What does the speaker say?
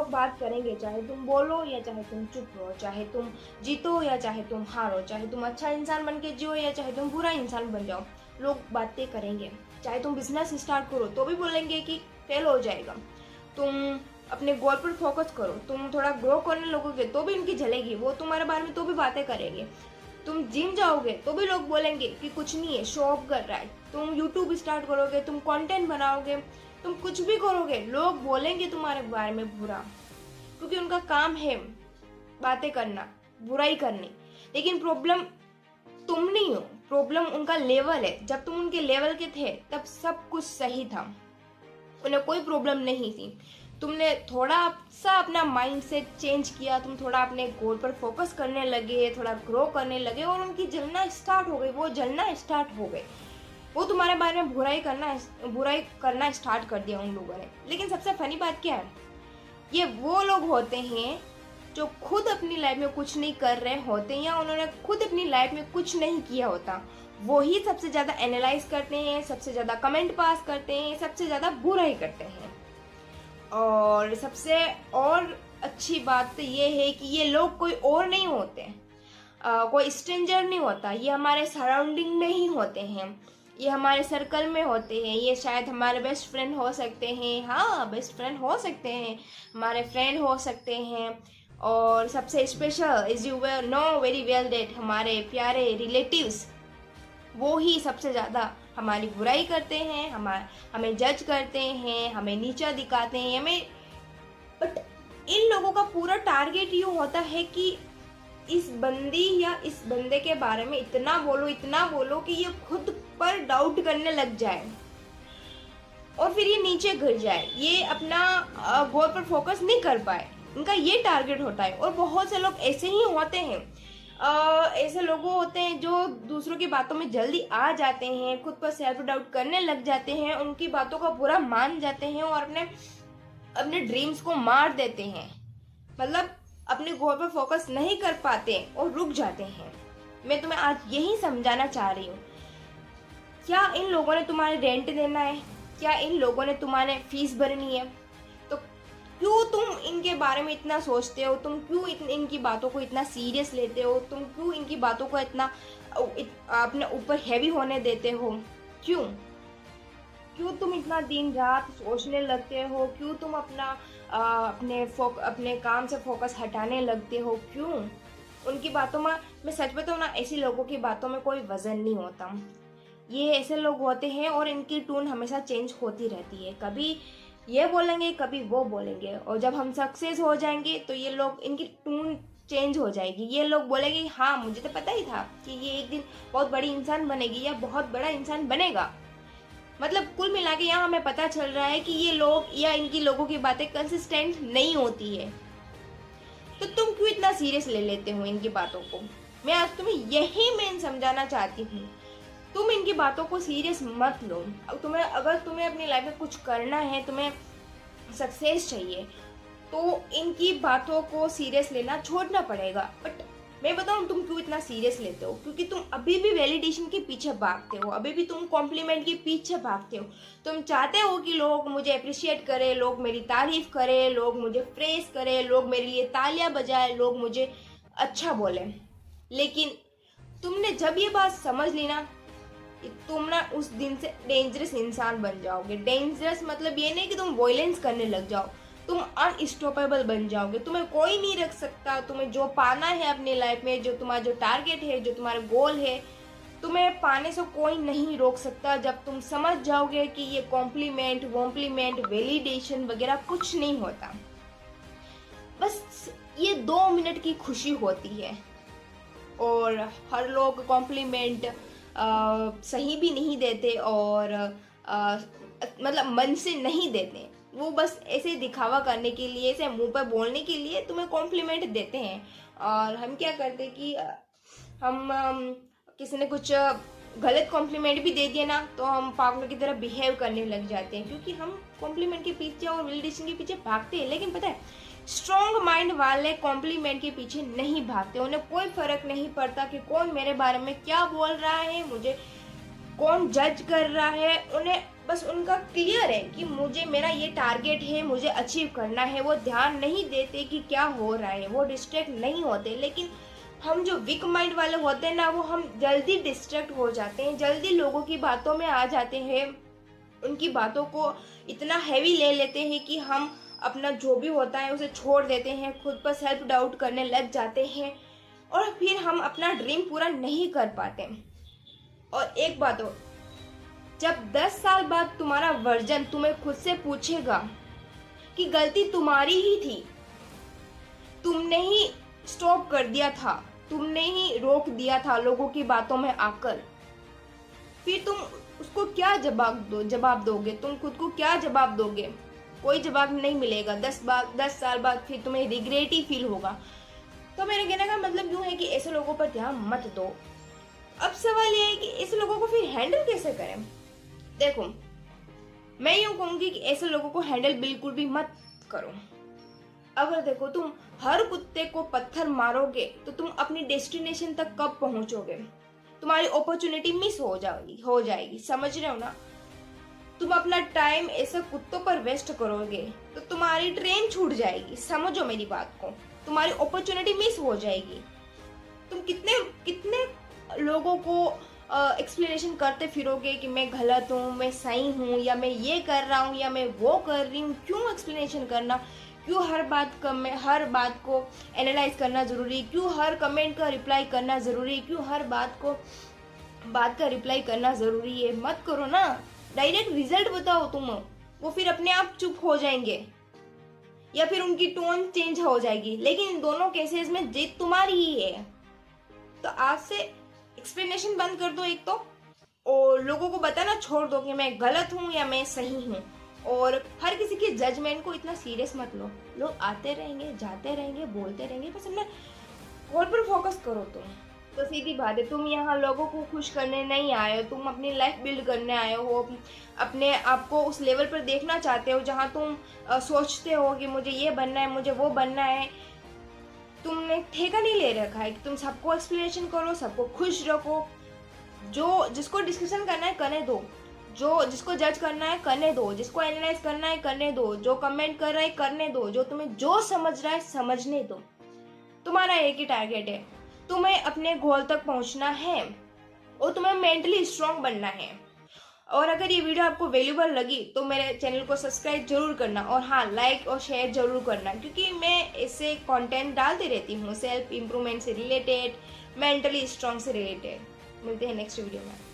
लोग बात करेंगे, चाहे तुम बोलो या चाहे तुम चुप रहो, चाहे तुम जीतो या चाहे तुम हारो, चाहे तुम अच्छा इंसान बन के जियो या चाहे तुम बुरा इंसान बन जाओ, लोग बातें करेंगे। चाहे तुम बिजनेस स्टार्ट करो तो भी बोलेंगे कि फेल हो जाएगा। तुम अपने गोल पर फोकस करो, तुम थोड़ा ग्रो करने लगोगे तो भी उनकी जलेगी, वो तुम्हारे बारे में तो भी बातें करेंगे। तुम जिम जाओगे तो भी लोग बोलेंगे कि कुछ नहीं है, शो ऑफ कर रहा है। तुम यूट्यूब स्टार्ट करोगे, तुम कंटेंट बनाओगे, तुम कुछ भी करोगे, लोग बोलेंगे तुम्हारे बारे में बुरा, क्योंकि उनका काम है बातें करना, बुराई करनी। लेकिन प्रॉब्लम तुम नहीं हो, प्रॉब्लम उनका लेवल है। जब तुम उनके लेवल के थे तब सब कुछ सही था, उन्हें कोई प्रॉब्लम नहीं थी। तुमने थोड़ा सा अपना माइंडसेट चेंज किया, तुम थोड़ा अपने गोल पर फोकस करने लगे, थोड़ा ग्रो करने लगे और उनकी जलना स्टार्ट हो गई, वो जलना स्टार्ट हो गए। वो तुम्हारे बारे में बुराई करना स्टार्ट कर दिया उन लोगों ने। लेकिन सबसे फनी बात क्या है, ये वो लोग होते हैं जो खुद अपनी लाइफ में कुछ नहीं कर रहे होते हैं या उन्होंने खुद अपनी लाइफ में कुछ नहीं किया होता, वो ही सबसे ज़्यादा एनालाइज करते हैं, सबसे ज़्यादा कमेंट पास करते हैं, सबसे ज़्यादा बुराई करते हैं। और सबसे और अच्छी बात तो ये है कि ये लोग कोई और नहीं होते, कोई स्ट्रेंजर नहीं होता, ये हमारे सराउंडिंग में ही होते हैं, ये हमारे सर्कल में होते हैं, ये शायद हमारे बेस्ट फ्रेंड हो सकते हैं। हाँ, बेस्ट फ्रेंड हो सकते हैं, हमारे फ्रेंड हो सकते हैं। और सबसे special is you well know very well that हमारे प्यारे रिलेटिव्स, वो ही सबसे ज़्यादा हमारी बुराई करते हैं, हमें जज करते हैं, हमें नीचा दिखाते हैं, हमें। बट इन लोगों का पूरा टारगेट यूँ होता है कि इस बंदी या इस बंदे के बारे में इतना बोलो कि ये खुद पर डाउट करने लग जाए और फिर ये नीचे गिर जाए, ये अपना गोल पर फोकस नहीं कर पाए। इनका ये टारगेट होता है। और बहुत से लोग ऐसे ही होते हैं, ऐसे लोग होते हैं जो दूसरों की बातों में जल्दी आ जाते हैं, खुद पर सेल्फ डाउट करने लग जाते हैं, उनकी बातों का बुरा मान जाते हैं और अपने ड्रीम्स को मार देते हैं। मतलब अपने गोल पर फोकस नहीं कर पाते और रुक जाते हैं। मैं तुम्हें आज यही समझाना चाह रही हूँ, क्या इन लोगों ने तुम्हारे रेंट देना है, क्या इन लोगों ने तुम्हारे फीस भरनी है, तो क्यों तुम इनके बारे में इतना सोचते हो, तुम क्यों इनकी बातों को इतना सीरियस लेते हो, तुम क्यों इनकी बातों को इतना अपने ऊपर हैवी होने देते हो, क्यों क्यों तुम इतना दिन रात सोचने लगते हो, क्यों तुम अपने काम से फोकस हटाने लगते हो, क्यों? उनकी बातों में, मैं सच बताऊँ ना, ऐसे लोगों की बातों में कोई वजन नहीं होता। ये ऐसे लोग होते हैं और इनकी टून हमेशा चेंज होती रहती है, कभी ये बोलेंगे कभी वो बोलेंगे, और जब हम सक्सेस हो जाएंगे तो ये लोग, इनकी टून चेंज हो जाएगी। ये लोग बोलेंगे हाँ मुझे तो पता ही था कि ये एक दिन बहुत बड़ी इंसान बनेगी या बहुत बड़ा इंसान बनेगा। मतलब कुल मिला के यहाँ हमें पता चल रहा है कि ये लोग या इनकी लोगों की बातें कंसिस्टेंट नहीं होती है। तो तुम क्यों इतना सीरियस ले लेते हो इनकी बातों को? मैं आज तुम्हें यही मेन समझाना चाहती हूँ, तुम इनकी बातों को सीरियस मत लो। अगर तुम्हें अपनी लाइफ में कुछ करना है, तुम्हें सक्सेस चाहिए, तो इनकी बातों को सीरियस लेना छोड़ना पड़ेगा। बट मैं बताऊँ तुम क्यों इतना सीरियस लेते हो, क्योंकि तुम अभी भी वैलिडेशन के पीछे भागते हो, अभी भी तुम कॉम्प्लीमेंट के पीछे भागते हो। तुम चाहते हो कि लोग मुझे अप्रिशिएट करें, लोग मेरी तारीफ करें, लोग मुझे प्रेस करें, लोग मेरे लिए तालियां बजाएं, लोग मुझे अच्छा बोले। लेकिन तुमने जब ये बात समझ ली ना, तुम ना उस दिन से डेंजरस इंसान बन जाओगे। डेंजरस मतलब ये नहीं कि तुम वॉयलेंस करने लग जाओ, तुम अनस्टॉपेबल बन जाओगे। तुम्हें कोई नहीं रख सकता, तुम्हें जो पाना है अपनी लाइफ में, जो तुम्हारा जो टारगेट है, जो तुम्हारा गोल है, तुम्हें पाने से कोई नहीं रोक सकता। जब तुम समझ जाओगे कि ये कॉम्प्लीमेंट वैलिडेशन वगैरह कुछ नहीं होता, बस ये 2 मिनट की खुशी होती है। और हर लोग कॉम्प्लीमेंट सही भी नहीं देते और मतलब मन से नहीं देते, वो बस ऐसे दिखावा करने के लिए, ऐसे मुंह पर बोलने के लिए तुम्हें कॉम्प्लीमेंट देते हैं। और हम क्या करते कि हम किसी ने कुछ गलत कॉम्प्लीमेंट भी दे दिया ना, तो हम पागलों की तरह बिहेव करने लग जाते हैं, क्योंकि हम कॉम्प्लीमेंट के पीछे और वैलिडेशन के पीछे भागते हैं। लेकिन पता है, स्ट्रॉन्ग माइंड वाले कॉम्प्लीमेंट के पीछे नहीं भागते, उन्हें कोई फर्क नहीं पड़ता कि कौन मेरे बारे में क्या बोल रहा है, मुझे कौन जज कर रहा है, उन्हें बस उनका क्लियर है कि मुझे मेरा ये टारगेट है, मुझे अचीव करना है। वो ध्यान नहीं देते कि क्या हो रहा है, वो डिस्ट्रैक्ट नहीं होते। लेकिन हम जो वीक माइंड वाले होते हैं ना, वो हम जल्दी डिस्ट्रैक्ट हो जाते हैं, जल्दी लोगों की बातों में आ जाते हैं, उनकी बातों को इतना हैवी ले लेते हैं कि हम अपना जो भी होता है उसे छोड़ देते हैं, खुद पर सेल्फ डाउट करने लग जाते हैं और फिर हम अपना ड्रीम पूरा नहीं कर पाते। और एक बात हो, जब 10 साल बाद तुम्हारा वर्जन तुम्हें खुद से पूछेगा कि गलती तुम्हारी ही थी, तुमने ही स्टॉप कर दिया था, तुमने ही रोक दिया था लोगों की बातों में आकर, फिर तुम उसको क्या जवाब दोगे? तुम खुद को क्या जवाब दोगे? कोई जवाब नहीं मिलेगा। 10 साल बाद फिर तुम्हें रिग्रेट ही फील होगा। तो मेरे कहने का मतलब यूं है कि ऐसे लोगों पर ध्यान मत दो। अब सवाल ये है कि ऐसे लोगों को फिर हैंडल कैसे करें? देखो, मैं यूं कहूंगी कि ऐसे लोगों को हैंडल बिल्कुल भी मत करो। अगर देखो, तुम हर कुत्ते को पत्थर मारोगे तो तुम अपनी डेस्टिनेशन तक कब पहुंचोगे? तुम्हारी अपॉर्चुनिटी मिस हो जाएगी। समझ रहे हो ना? तुम अपना टाइम ऐसे कुत्तों पर वेस्ट करोगे तो तुम्हारी ट्रेन छूट जाएगी। समझो मेरी बात को, तुम्हारी अपॉर्चुनिटी मिस हो जाएगी। तुम कितने कितने लोगों को एक्सप्लेनेशन करते फिरोगे कि मैं गलत हूँ, मैं सही हूँ, या मैं ये कर रहा हूँ या मैं वो कर रही हूँ। क्यों एक्सप्लेनेशन करना? क्यों हर बात को एनालाइज करना जरूरी? क्यों हर कमेंट का रिप्लाई करना जरूरी? क्यों हर बात का रिप्लाई करना जरूरी है? मत करो ना, डायरेक्ट रिजल्ट बताओ तुम। वो फिर अपने आप चुप हो जाएंगे या फिर उनकी टोन चेंज हो जाएगी, लेकिन इन दोनों केसेस में जीत तुम्हारी ही है। तो आज से एक्सप्लेनेशन बंद कर दो एक तो, और लोगों को बताना छोड़ दो कि मैं गलत हूँ या मैं सही हूँ। और हर किसी की जजमेंट को इतना सीरियस मत लो। लोग आते रहेंगे, जाते रहेंगे, बोलते रहेंगे, बस अपने गोल पर फोकस करो तुम। तो सीधी बात है, तुम यहाँ लोगों को खुश करने नहीं आए हो, तुम अपनी लाइफ बिल्ड करने आए हो। अपने आप को उस लेवल पर देखना चाहते हो जहाँ तुम सोचते हो कि मुझे ये बनना है, मुझे वो बनना है। तुमने ठेका नहीं ले रखा है कि तुम सबको एक्सप्लेनेशन करो, सबको खुश रखो। जो जिसको डिस्कशन करना है करने दो, जो जिसको जज करना है करने दो, जिसको एनालाइज करना है करने दो, जो कमेंट कर रहा है करने दो, जो तुम्हें जो समझ रहा है समझने दो। तुम्हारा एक ही टारगेट है, तुम्हें अपने गोल तक पहुंचना है और तुम्हें मेंटली स्ट्रांग बनना है। और अगर ये वीडियो आपको वैल्यूबल लगी तो मेरे चैनल को सब्सक्राइब जरूर करना, और हाँ, लाइक और शेयर जरूर करना, क्योंकि मैं ऐसे कंटेंट डालती रहती हूँ सेल्फ इम्प्रूवमेंट से रिलेटेड, मेंटली स्ट्रांग से रिलेटेड। मिलते हैं नेक्स्ट वीडियो में।